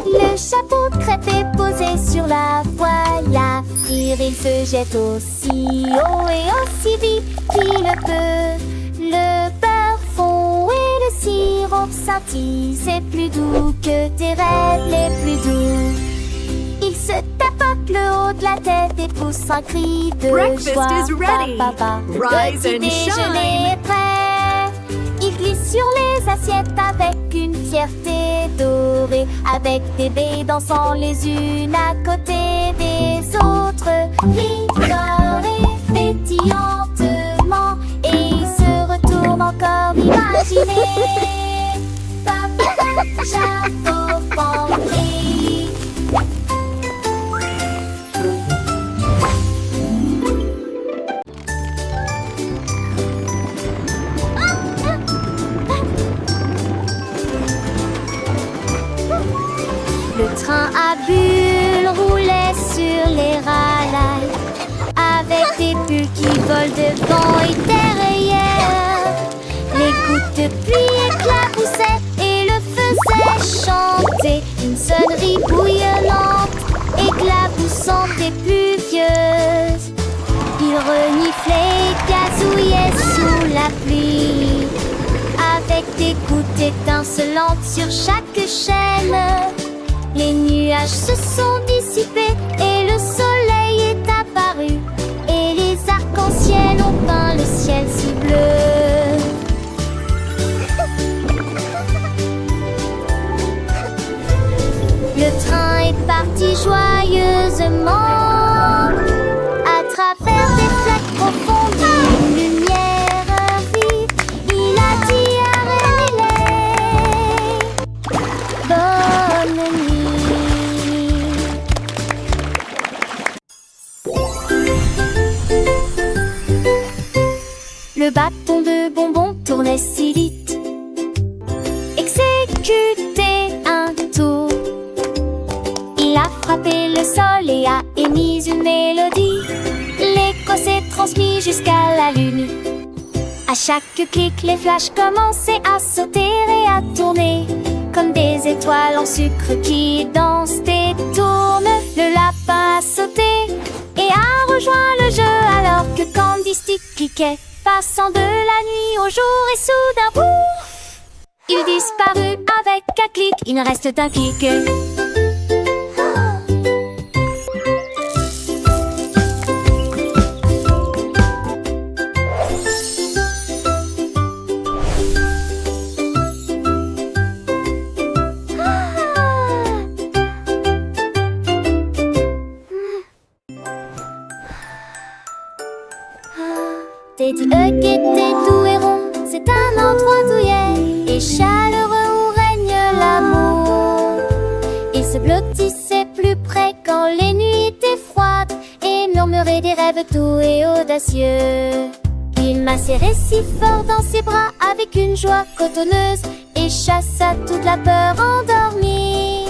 Le chapeau crêpe est posé sur la poêle à frire. Il se jette aussi haut et aussi vite qu'il le peut. Le beurre fond et le sirop scintille. C'est plus doux que tes rêves les plus doux. Il se tapote le haut de la tête et pousse un cri de Breakfast joie. is ready. Rise Petit and déjeuner est prêt. Il glisse sur les assiettes avec une fierté dorée, avec des baies dansant les unes à côté des autres, rigolent et pétillantement, et il se retourne encore imaginer. Papa, chapeau, panquille. Le train à bulles roulait sur les rails, avec des bulles qui volent devant et derrière. Les gouttes de pluie éclaboussaient et le faisaient chanter. Une sonnerie bouillonnante, éclaboussante et pluvieuse. Il reniflait et gazouillait sous la pluie, avec des gouttes étincelantes sur chaque chaîne. Les nuages se sont dissipés et le soleil est apparu, et les arcs-en-ciel ont peint le ciel si bleu. Le train est parti joyeusement à travers des flaques profondes d'une lumière vive. Il a dit à René, bonne nuit. Le bâton de bonbons tournait si vite, exécutait un tour. Il a frappé le sol et a émis une mélodie. L'écho s'est transmis jusqu'à la lune. À chaque clic, les flashs commençaient à sauter et à tourner, comme des étoiles en sucre qui dansent et tournent. Le lapin a sauté et a rejoint le jeu, alors que Candy Stick cliquait, passant de la nuit au jour, et soudain, pouf, il disparut avec un clic. Il ne reste qu'un clic. Teddy Hug était doux et rond, c'est un endroit douillet et chaleureux où règne l'amour. Il se blottissait plus près quand les nuits étaient froides et murmurait des rêves doux et audacieux. Il m'a serré si fort dans ses bras avec une joie cotonneuse et chassa toute la peur endormie.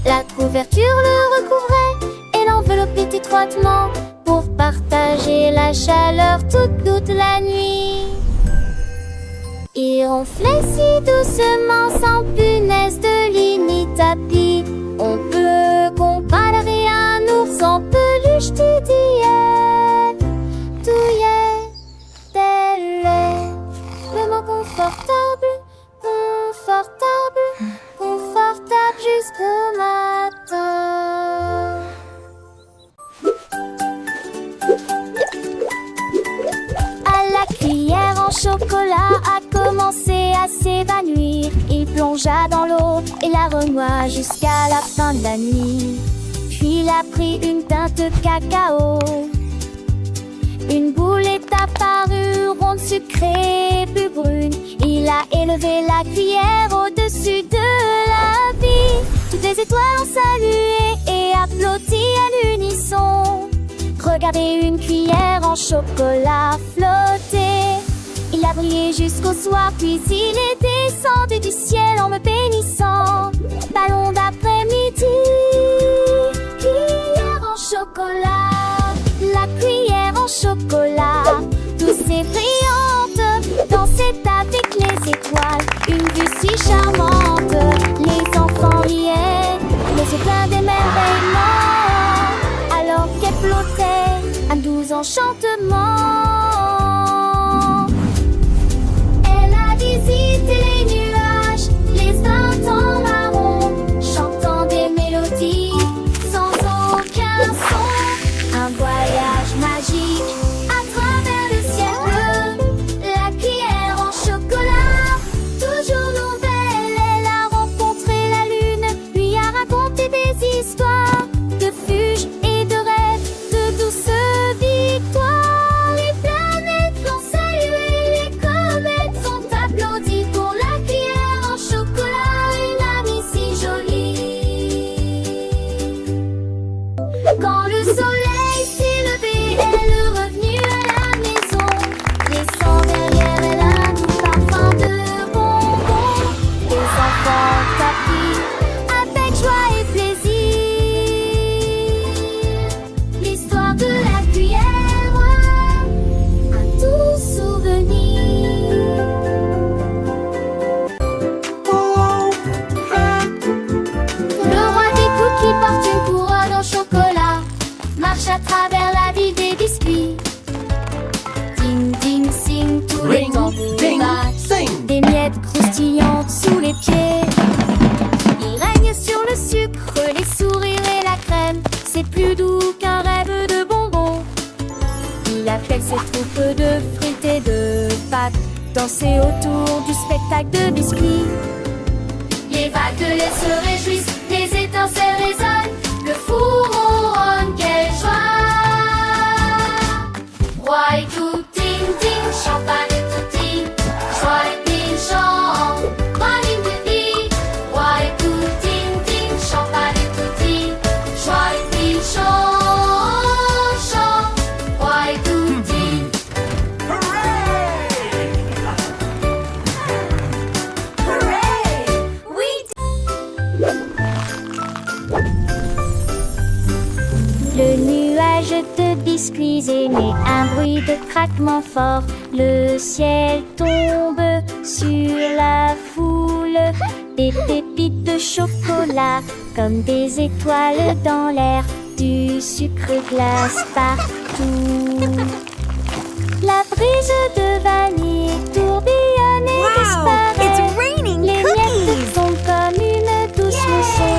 La couverture le recouvrait et l'enveloppait étroitement pour partager la chaleur toute la nuit. Il ronflait si doucement, sans punaise de lit ni tapis. On peut comparer un ours en peluche douillet, tel est le mot confortable, confortable jusqu'au matin. La cuillère en chocolat a commencé à s'évanouir. Il plongea dans l'eau et la renoua jusqu'à la fin de la nuit. Puis il a pris une teinte de cacao. Une boule est apparue, ronde, sucrée, plus brune. Il a élevé la cuillère au-dessus de la vie. Toutes les étoiles ont salué et applaudi à l'unisson. Regardez une cuillère en chocolat flotter. Il a brillé jusqu'au soir, puis il est descendu du ciel en me bénissant. Ballon d'après-midi, cuillère en chocolat. La cuillère en chocolat, tout l'enchantement. Elle a visité les nuages, les instants marrons, chantant des mélodies sans aucun son. Un voyage magique à travers le ciel bleu. La cuillère en chocolat, toujours nouvelle, elle a rencontré la lune, lui a raconté des histoires de fuge et de rêves, de douces victoires. Les planètes l'ont salué, les comètes sont applaudies pour la cuillère en chocolat, une amie si jolie. Quand le soleil s'est levé, elle est revenue à la maison, laissant derrière elle un doux parfum de bonbons. Les enfants t'appuient avec joie et plaisir. L'histoire de la cuillère, un doux souvenir. Le roi des cookies porte une couronne en chocolat, marche à travers la ville des biscuits. Ding ding sing, tous les Ring, tambours ding, battent. sing. Des miettes croustillantes sous les pieds. Il règne sur le sucre, les sourires et la crème. C'est plus doux qu'un rêve de bonbons. Il appelle ses troupes de frites et de pâtes, danser autour du spectacle de biscuits. Les vagues de lait se réjouissent, les étincelles résonnent, le four ronronne, quelle joie! Roi et tout, ding ding, champagne et tutti, joie et ding chant, praline de vie. Roi et tout, ding ding, champagne et tutti, joie et ding chant, chant, roi et tout, ding. Oui. Le nuage de biscuits émet un bruit de craquement fort. Le ciel tombe sur la foule. Des pépites de chocolat comme des étoiles dans l'air. Du sucre glace partout. La brise de vanille tourbillonne et Wow, disparaît. it's raining Les miettes cookies. tombent comme une douce mousson.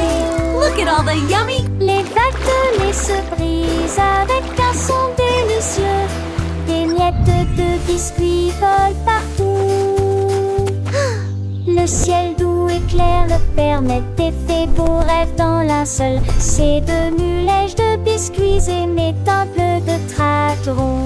Look at all the yummy. Les vagues de lait se brisent avec un son délicieux. Des miettes de biscuits volent partout. Le ciel doux et clair le permet d'effets beaux rêves dans linceul. C'est de nuages de biscuits et mes temples de tracterons.